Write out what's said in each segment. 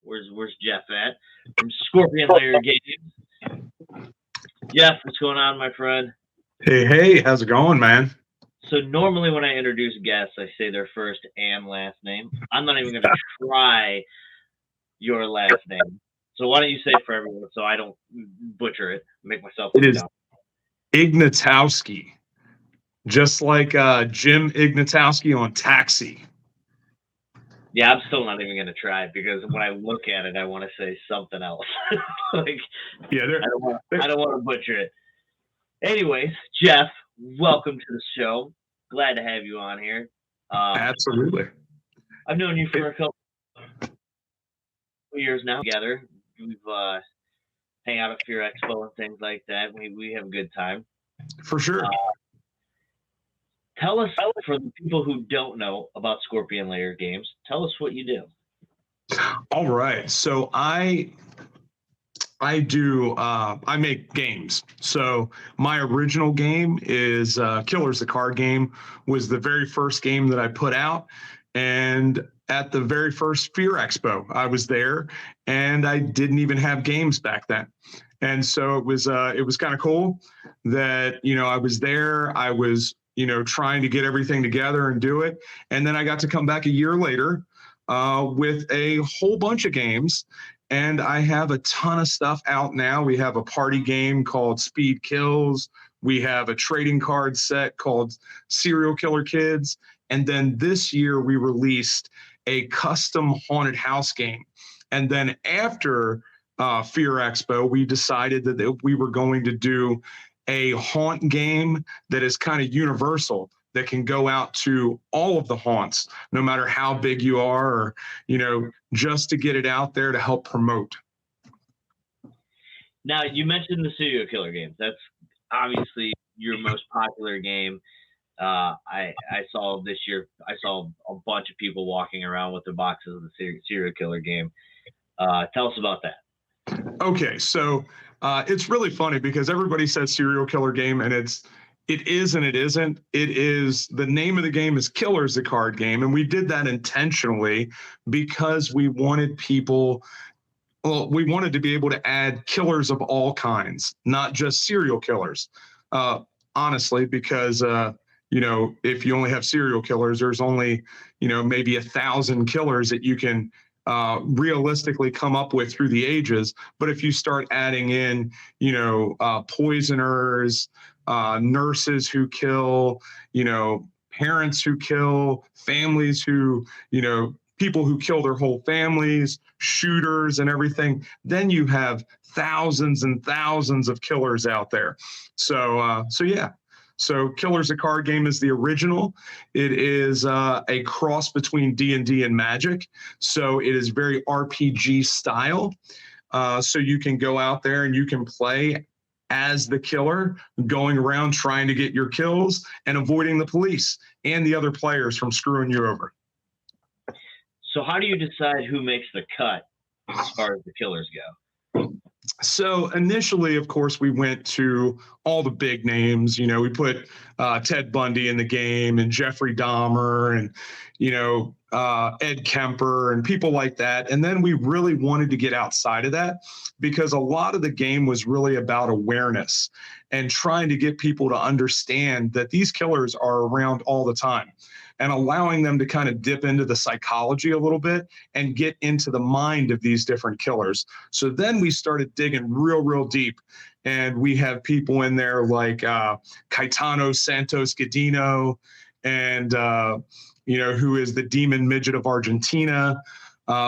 Where's Jeff at? From Scorpion Lair Games. Jeff, what's going on, my friend? Hey, how's it going, man? So normally when I introduce guests, I say their first and last name. I'm not even going to try your last name. So why don't you say it for everyone so I don't butcher it, make myself look dumb. Ignatowski, just like Jim Ignatowski on Taxi. Yeah, I'm still not even going to try it because when I look at it, I want to say something else. I don't want to butcher it. Anyways, Jeff, welcome to the show. Glad to have you on here. Absolutely. I've known you for a couple years now together. We've hang out at Fear Expo and things like that. We have a good time. For sure. Tell us, for the people who don't know about Scorpion Lair Games, tell us what you do. All right. So I make games. So my original game is Killers, the card game, was the very first game that I put out. And at the very first Fear Expo, I was there, and I didn't even have games back then. And so it was kind of cool that, I was there. I was, trying to get everything together and do it. And then I got to come back a year later with a whole bunch of games. And I have a ton of stuff out now. We have a party game called Speed Kills. We have a trading card set called Serial Killer Kids. And then this year we released a custom haunted house game. And then after Fear Expo, we decided that we were going to do a haunt game that is kind of universal, that can go out to all of the haunts, no matter how big you are, or, just to get it out there to help promote. Now, you mentioned the serial killer games. That's obviously your most popular game. I saw this year, I saw a bunch of people walking around with their boxes of the serial killer game. Tell us about that. Okay, so it's really funny because everybody says serial killer game, and it is and it isn't. It is, the name of the game is Killers, the card game, and we did that intentionally because we wanted we wanted to be able to add killers of all kinds, not just serial killers. Honestly, because if you only have serial killers, there's only maybe 1,000 killers that you can realistically come up with through the ages. But if you start adding in, poisoners, nurses who kill, parents who kill, families who, people who kill their whole families, shooters and everything, then you have thousands and thousands of killers out there. So yeah. So Killers, a card game, is the original. It is a cross between D&D and Magic. So it is very RPG style. So you can go out there and you can play as the killer, going around trying to get your kills and avoiding the police and the other players from screwing you over. So how do you decide who makes the cut as far as the killers go? So initially, of course, we went to all the big names. We put Ted Bundy in the game, and Jeffrey Dahmer, and Ed Kemper and people like that. And then we really wanted to get outside of that because a lot of the game was really about awareness and trying to get people to understand that these killers are around all the time, and allowing them to kind of dip into the psychology a little bit and get into the mind of these different killers. So then we started digging real deep, and we have people in there like Caetano Santos Gadino, and who is the demon midget of Argentina.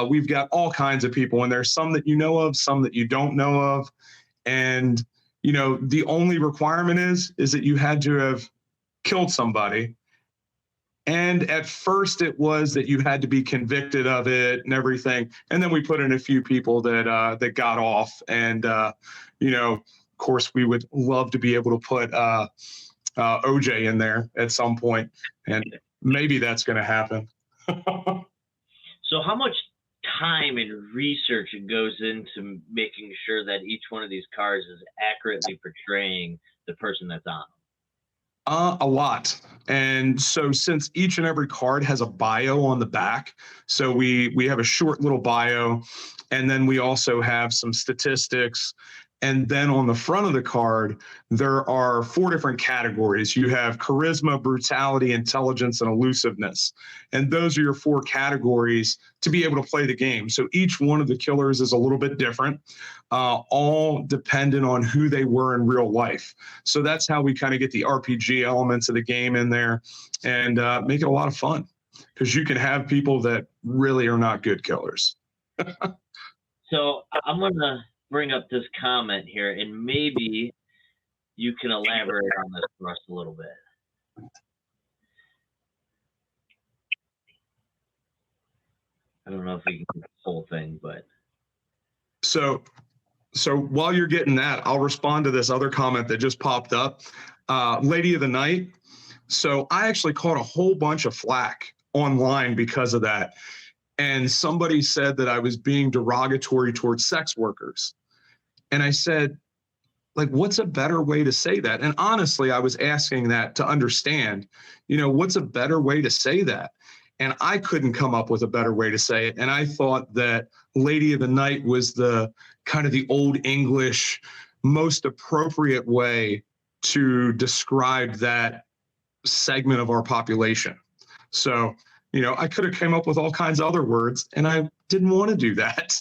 We've got all kinds of people in there, some that you know of, some that you don't know of. And, the only requirement is that you had to have killed somebody. And at first it was that you had to be convicted of it and everything. And then we put in a few people that got off. And, of course, we would love to be able to put OJ in there at some point. And maybe that's going to happen. So how much time and research goes into making sure that each one of these cards is accurately portraying the person that's on them? A lot. And so since each and every card has a bio on the back, so we have a short little bio, And then we also have some statistics. And then on the front of the card, there are 4 different categories. You have charisma, brutality, intelligence, and elusiveness. And those are your 4 categories to be able to play the game. So each one of the killers is a little bit different, all dependent on who they were in real life. So that's how we kind of get the RPG elements of the game in there and make it a lot of fun, because you can have people that really are not good killers. So I'm going to bring up this comment here, and maybe you can elaborate on this for us a little bit. I don't know if we can do the whole thing, but so while you're getting that, I'll respond to this other comment that just popped up. Lady of the Night. So I actually caught a whole bunch of flack online because of that. And somebody said that I was being derogatory towards sex workers. And I said, like, what's a better way to say that? And honestly, I was asking that to understand, what's a better way to say that? And I couldn't come up with a better way to say it. And I thought that Lady of the Night was the kind of the old English, most appropriate way to describe that segment of our population. So, I could have come up with all kinds of other words, and I didn't want to do that.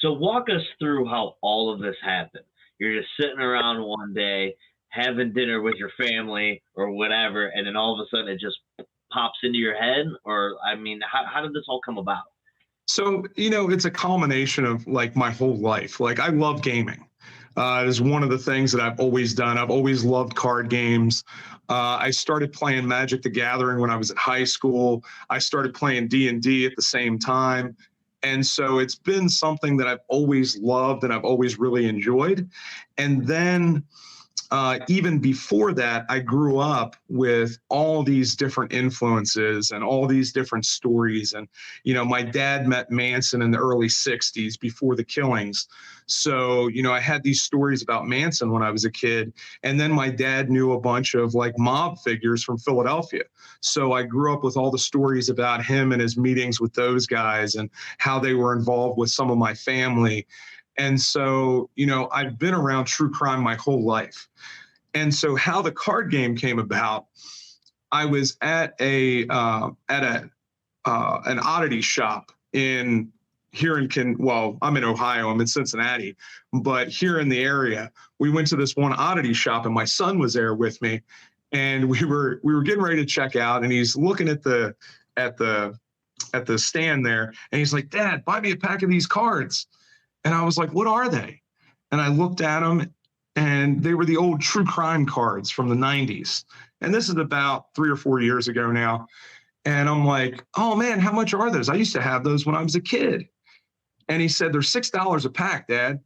So walk us through how all of this happened. You're just sitting around one day, having dinner with your family or whatever, and then all of a sudden it just pops into your head? Or, I mean, how did this all come about? So, it's a culmination of like my whole life. Like, I love gaming. It is one of the things that I've always done. I've always loved card games. I started playing Magic the Gathering when I was in high school. I started playing D&D at the same time. And so it's been something that I've always loved and I've always really enjoyed. And then even before that, I grew up with all these different influences and all these different stories. And, my dad met Manson in the early 60s before the killings. So, I had these stories about Manson when I was a kid. And then my dad knew a bunch of like mob figures from Philadelphia. So I grew up with all the stories about him and his meetings with those guys and how they were involved with some of my family. And so, I've been around true crime my whole life. And so how the card game came about, I was at an oddity shop I'm in Ohio, I'm in Cincinnati, but here in the area, we went to this one oddity shop and my son was there with me, and we were getting ready to check out, and he's looking at the stand there, and he's like, "Dad, buy me a pack of these cards." And I was like, "What are they?" And I looked at them, and they were the old true crime cards from the 90s. And this is about 3 or 4 years ago now. And I'm like, "Oh man, how much are those? I used to have those when I was a kid." And he said, "They're $6 a pack, Dad."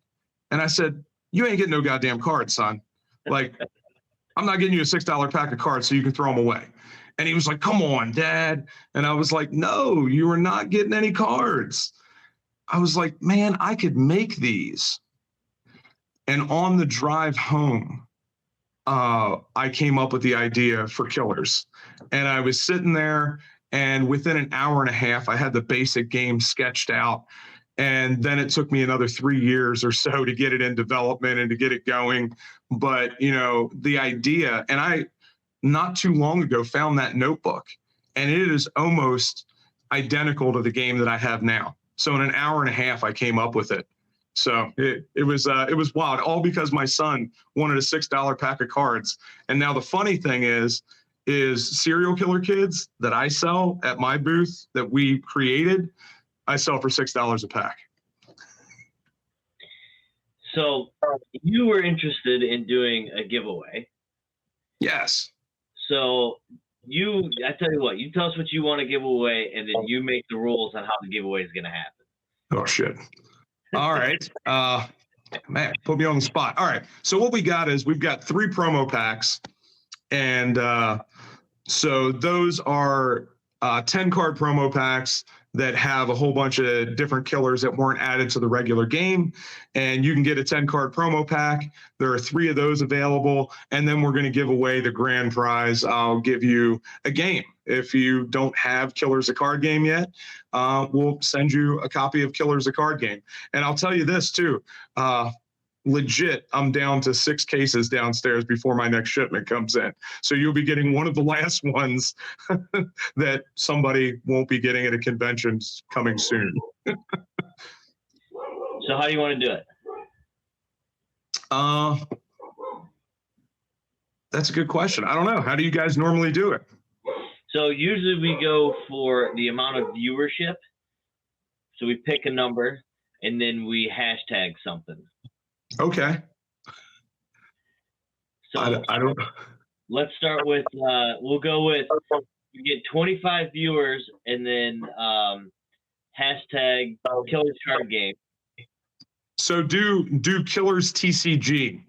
And I said, "You ain't getting no goddamn cards, son. Like, I'm not getting you a $6 pack of cards so you can throw them away." And he was like, "Come on, Dad." And I was like, "No, you are not getting any cards." I was like, "Man, I could make these." And on the drive home, I came up with the idea for killers. And I was sitting there, and within an hour and a half, I had the basic game sketched out. And then it took me another 3 years or so to get it in development and to get it going. But, the idea, and I, not too long ago, found that notebook, and it is almost identical to the game that I have now. So in an hour and a half, I came up with it. So it was wild, all because my son wanted a $6 pack of cards. And now the funny thing is serial killer kids that I sell at my booth that we created, I sell for $6 a pack. So you were interested in doing a giveaway. Yes. So I tell you what, you tell us what you want to give away, and then you make the rules on how the giveaway is going to happen. Oh, shit. All right. Man, put me on the spot. All right. So what we got is we've got 3 promo packs. And so those are 10-card promo packs that have a whole bunch of different killers that weren't added to the regular game. And you can get a 10-card promo pack. There are 3 of those available. And then we're going to give away the grand prize. I'll give you a game. if you don't have Killers a Card Game yet, we'll send you a copy of Killers a Card Game. And I'll tell you this too, legit, I'm down to 6 cases downstairs before my next shipment comes in. So you'll be getting one of the last ones that somebody won't be getting at a convention coming soon. So how do you want to do it? That's a good question. I don't know. How do you guys normally do it? So usually we go for the amount of viewership. So we pick a number and then we hashtag something. Okay. So I don't. Let's start with, we'll go with, we get 25 viewers and then hashtag Killers Card Game. So do Killers TCG.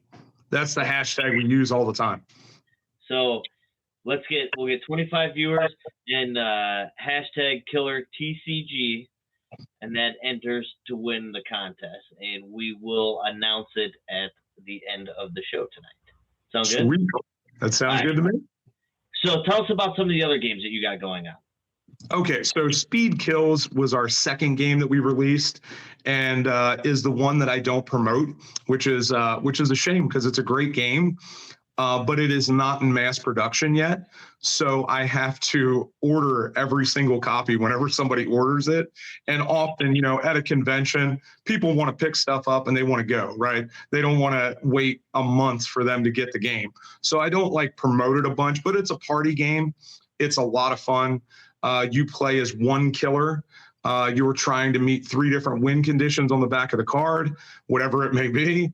That's the hashtag we use all the time. So we'll get 25 viewers and hashtag Killer TCG, and that enters to win the contest. And we will announce it at the end of the show tonight. Sound good? Sweet. That sounds good to me. So tell us about some of the other games that you got going on. Okay, so Speed Kills was our second game that we released, and is the one that I don't promote, which is a shame because it's a great game, but it is not in mass production yet. So I have to order every single copy whenever somebody orders it. And often, at a convention, people want to pick stuff up and they want to go, right? They don't want to wait a month for them to get the game. So I don't promote it a bunch, but it's a party game. It's a lot of fun. You play as one killer. You're trying to meet 3 different win conditions on the back of the card, whatever it may be.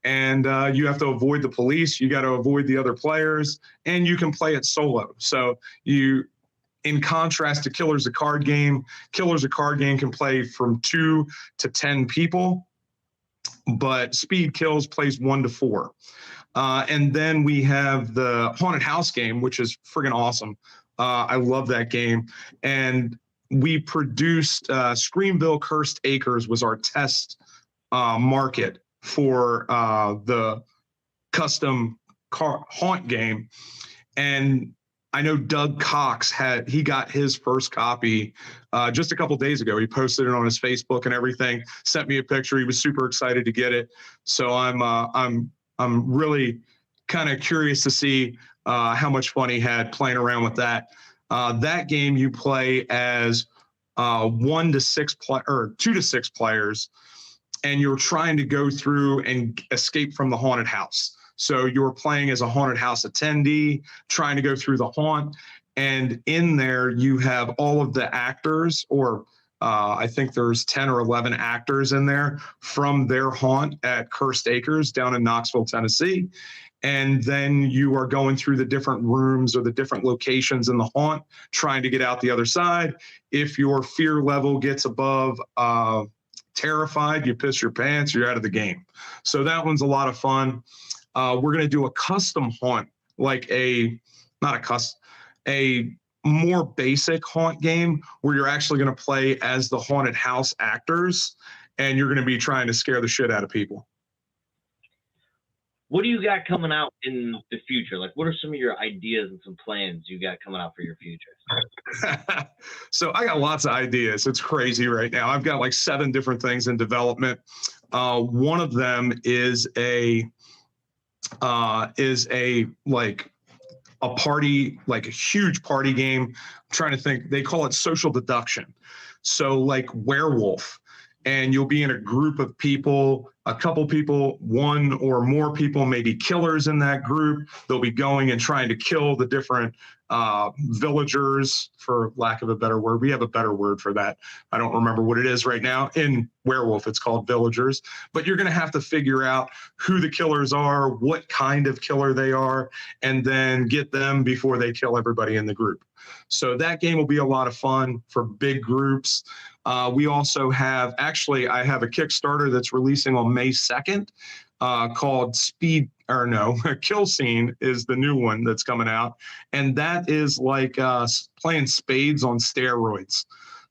And you have to avoid the police. You got to avoid the other players, and you can play it solo. So in contrast to Killers a Card Game, Killers a Card Game can play from 2 to 10 people, but Speed Kills plays 1 to 4. And then we have the Haunted House game, which is friggin' awesome. I love that game. And we produced Screamville Cursed Acres was our test market for the custom haunt game. And I know Doug Cox got his first copy just a couple days ago. He posted it on his Facebook and everything, sent me a picture. He was super excited to get it. So I'm really kind of curious to see how much fun he had playing around with that. That game you play as 2 to 6 players, and you're trying to go through and escape from the haunted house. So you're playing as a haunted house attendee, trying to go through the haunt. And in there, you have all of the actors, or I think there's 10 or 11 actors in there from their haunt at Cursed Acres down in Knoxville, Tennessee. And then you are going through the different rooms or the different locations in the haunt, trying to get out the other side. If your fear level gets above terrified, you piss your pants, you're out of the game. So that one's a lot of fun. We're going to do a custom haunt, a more basic haunt game where you're actually going to play as the haunted house actors, and you're going to be trying to scare the shit out of people. What do you got coming out in the future? What are some of your ideas and some plans you got coming out for your future? So I got lots of ideas. It's crazy right now. I've got 7 different things in development. One of them is a party, a huge party game. I'm trying to think. They call it social deduction. So werewolf. And you'll be in a group of people, a couple people, 1 or more people, maybe killers in that group. They'll be going and trying to kill the different villagers, for lack of a better word. We have a better word for that. I don't remember what it is right now. In werewolf, it's called villagers. But you're going to have to figure out who the killers are, what kind of killer they are, and then get them before they kill everybody in the group. So that game will be a lot of fun for big groups. We also I have a Kickstarter that's releasing on May 2nd called Kill Scene is the new one that's coming out. And that is playing spades on steroids.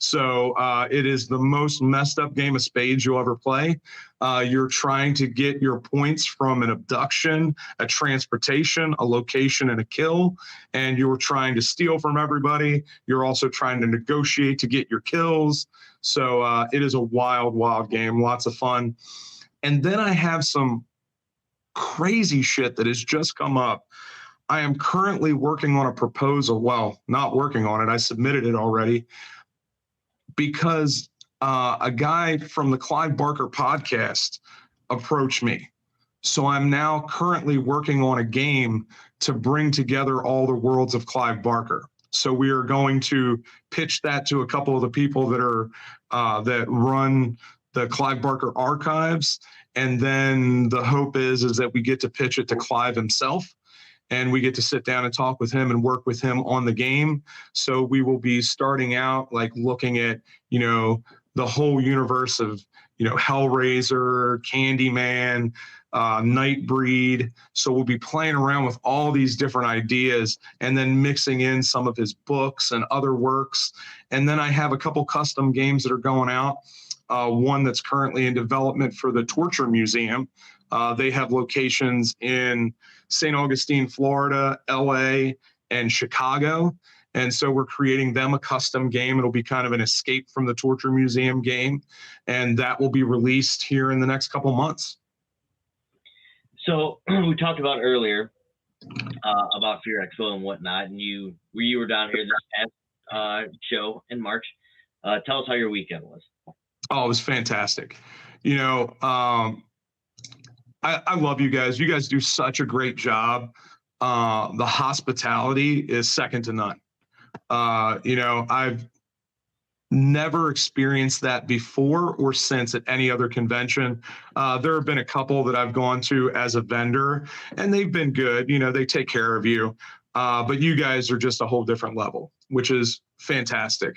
So it is the most messed up game of spades you'll ever play. You're trying to get your points from an abduction, a transportation, a location, and a kill. And you're trying to steal from everybody. You're also trying to negotiate to get your kills. So it is a wild, wild game. Lots of fun. And then I have some crazy shit that has just come up. I am currently working on a proposal. Well, not working on it. I submitted it already because a guy from the Clive Barker podcast approached me. So I'm now currently working on a game to bring together all the worlds of Clive Barker. So we are going to pitch that to a couple of the people that are that run the Clive Barker archives. And then the hope is that we get to pitch it to Clive himself. And we get to sit down and talk with him and work with him on the game. So we will be starting out like looking at, the whole universe of, Hellraiser, Candyman, Nightbreed. So we'll be playing around with all these different ideas and then mixing in some of his books and other works. And then I have a couple custom games that are going out. One that's currently in development for the Torture Museum. They have locations in St. Augustine, Florida, LA, and Chicago. And so we're creating them a custom game. It'll be kind of an escape from the Torture Museum game. And that will be released here in the next couple months. So we talked about earlier about Fear Expo and whatnot. And you were down here this past show in March. Tell us how your weekend was. Oh, it was fantastic. I love you guys. You guys do such a great job. The hospitality is second to none. I've never experienced that before or since at any other convention. There have been a couple that I've gone to as a vendor, and they've been good. They take care of you. But you guys are just a whole different level, which is fantastic.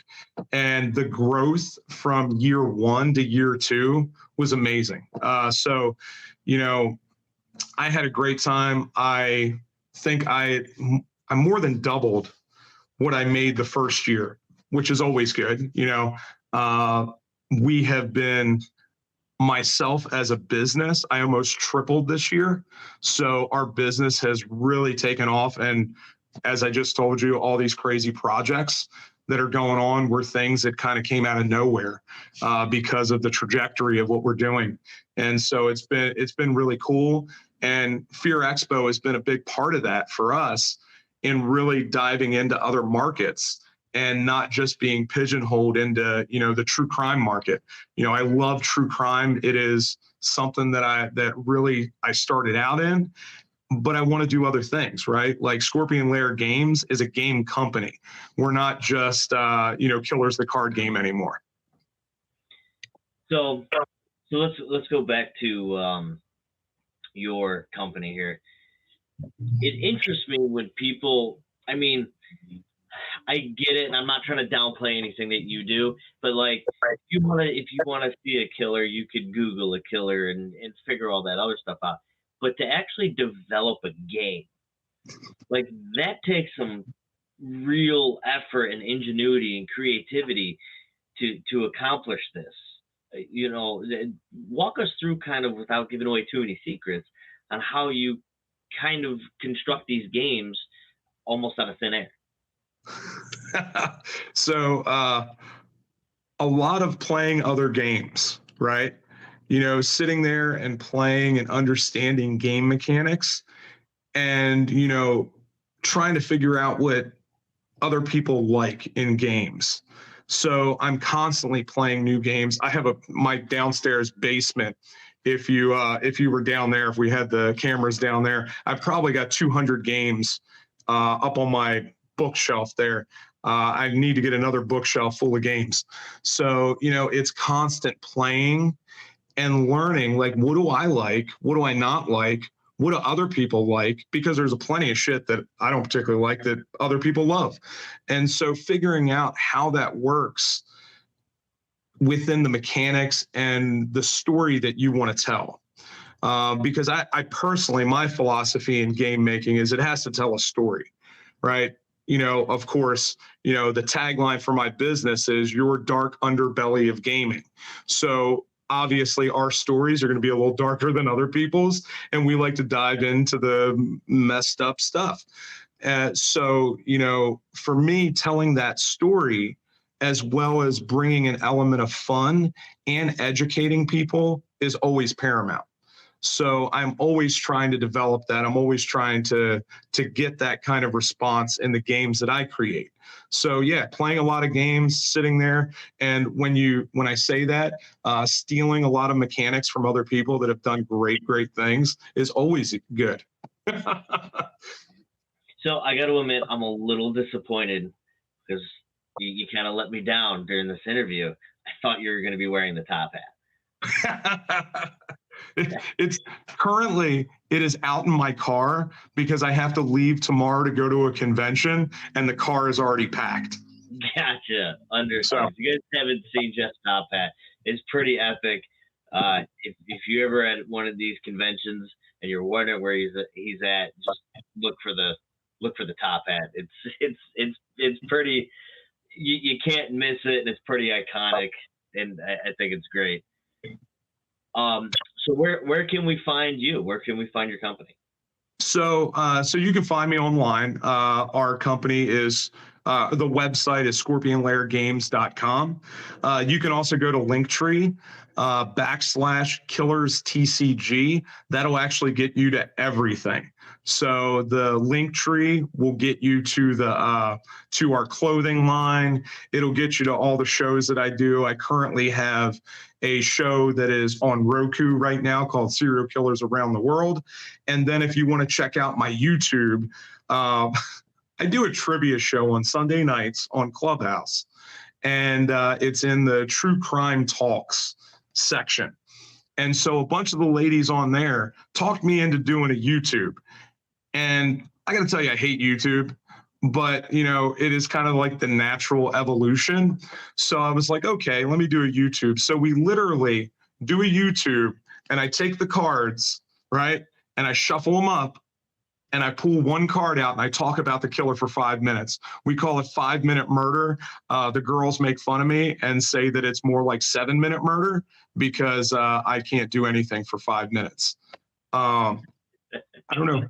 And the growth from year one to year two was amazing. So, I had a great time. I think I more than doubled what I made the first year, which is always good. We have been, myself as a business, I almost tripled this year. So our business has really taken off. And as I just told you, all these crazy projects that are going on were things that kind of came out of nowhere because of the trajectory of what we're doing. And so it's been really cool. And Fear Expo has been a big part of that for us in really diving into other markets and not just being pigeonholed into, the true crime market. I love true crime. It is something that I started out in, but I want to do other things, right? Like Scorpion Lair Games is a game company. We're not just, Killers the card game anymore. So let's go back to your company here. It interests me when people, I get it, and I'm not trying to downplay anything that you do, but like if you want to see a killer, you could Google a killer and figure all that other stuff out. But to actually develop a game, like that takes some real effort and ingenuity and creativity to accomplish this. Walk us through, kind of without giving away too many secrets, on how you kind of construct these games almost out of thin air. So a lot of playing other games, right? Sitting there and playing and understanding game mechanics and, trying to figure out what other people like in games. So I'm constantly playing new games. I have my downstairs basement. If you were down there, if we had the cameras down there, I've probably got 200 games up on my bookshelf there. I need to get another bookshelf full of games. So, it's constant playing and learning, like, what do I like? What do I not like? What do other people like? Because there's plenty of shit that I don't particularly like that other people love. And so figuring out how that works within the mechanics and the story that you want to tell. Because I personally, my philosophy in game making is it has to tell a story, right? of course, the tagline for my business is your dark underbelly of gaming. So obviously our stories are going to be a little darker than other people's, and we like to dive into the messed up stuff. So, for me, telling that story, as well as bringing an element of fun and educating people, is always paramount. So I'm always trying to develop that. I'm always trying to get that kind of response in the games that I create. So yeah, playing a lot of games, sitting there, and when I say that, stealing a lot of mechanics from other people that have done great things is always good. So I got to admit, I'm a little disappointed because you kind of let me down during this interview. I thought you were going to be wearing the top hat. It's currently, it is out in my car because I have to leave tomorrow to go to a convention, and the car is already packed. Gotcha. Understood. So, if you guys haven't seen Jeff's top hat, it's pretty epic. If you ever at one of these conventions and you're wondering where he's at, just look for the top hat. It's pretty. You can't miss it, and it's pretty iconic, and I think it's great. So where can we find you? Where can we find your company? So you can find me online. Our company is the website is scorpionlairgames.com. You can also go to Linktree /KillersTCG. That'll actually get you to everything. So the Linktree will get you to our clothing line. It'll get you to all the shows that I do. I currently have a show that is on Roku right now called Serial Killers Around the World. And then if you want to check out my YouTube, I do a trivia show on Sunday nights on Clubhouse, and it's in the True Crime Talks section. And so a bunch of the ladies on there talked me into doing a YouTube. And I got to tell you, I hate YouTube, but it is kind of like the natural evolution. So I was like, okay, let me do a YouTube. So we literally do a YouTube, and I take the cards, right? And I shuffle them up, and I pull one card out, and I talk about the killer for 5 minutes. We call it 5-minute murder. The girls make fun of me and say that it's more like 7-minute murder because I can't do anything for 5 minutes. I don't know.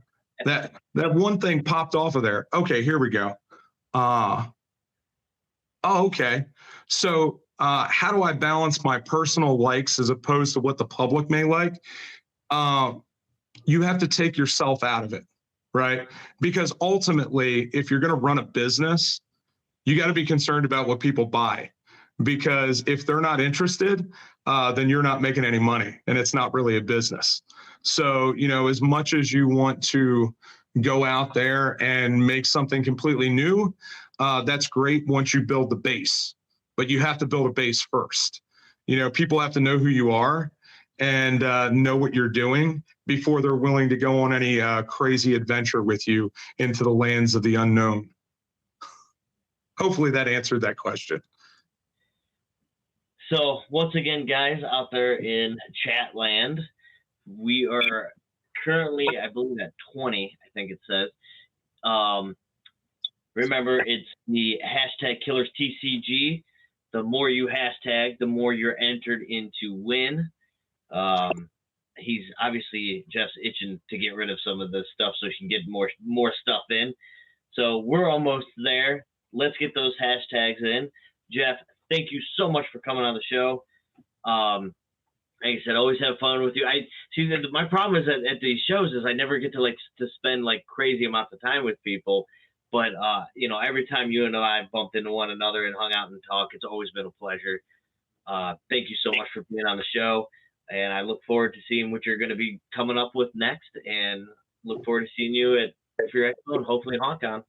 That one thing popped off of there. Okay, here we go. Okay. So how do I balance my personal likes as opposed to what the public may like? You have to take yourself out of it, right? Because ultimately, if you're going to run a business, you got to be concerned about what people buy. Because if they're not interested, then you're not making any money, and it's not really a business. So, as much as you want to go out there and make something completely new, that's great once you build the base. But you have to build a base first. People have to know who you are and know what you're doing before they're willing to go on any crazy adventure with you into the lands of the unknown. Hopefully that answered that question. So once again, guys out there in chat land, we are currently, I believe, at 20, I think it says. Remember, it's the hashtag KillersTCG. The more you hashtag, the more you're entered into win. He's obviously, Jeff's itching to get rid of some of this stuff so he can get more stuff in. So we're almost there. Let's get those hashtags in. Jeff, thank you so much for coming on the show. Like I said, always have fun with you. I see that my problem is that at these shows is I never get to spend crazy amounts of time with people. But every time you and I bumped into one another and hung out and talked, it's always been a pleasure. Thank you so much for being on the show, and I look forward to seeing what you're going to be coming up with next, and look forward to seeing you at Fear Expo and hopefully HauntCon.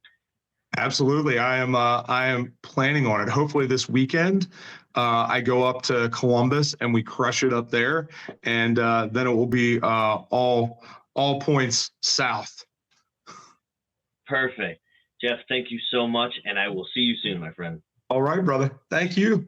Absolutely. I am planning on it. Hopefully this weekend, I go up to Columbus and we crush it up there. And then it will be all points south. Perfect. Jeff, thank you so much. And I will see you soon, my friend. All right, brother. Thank you.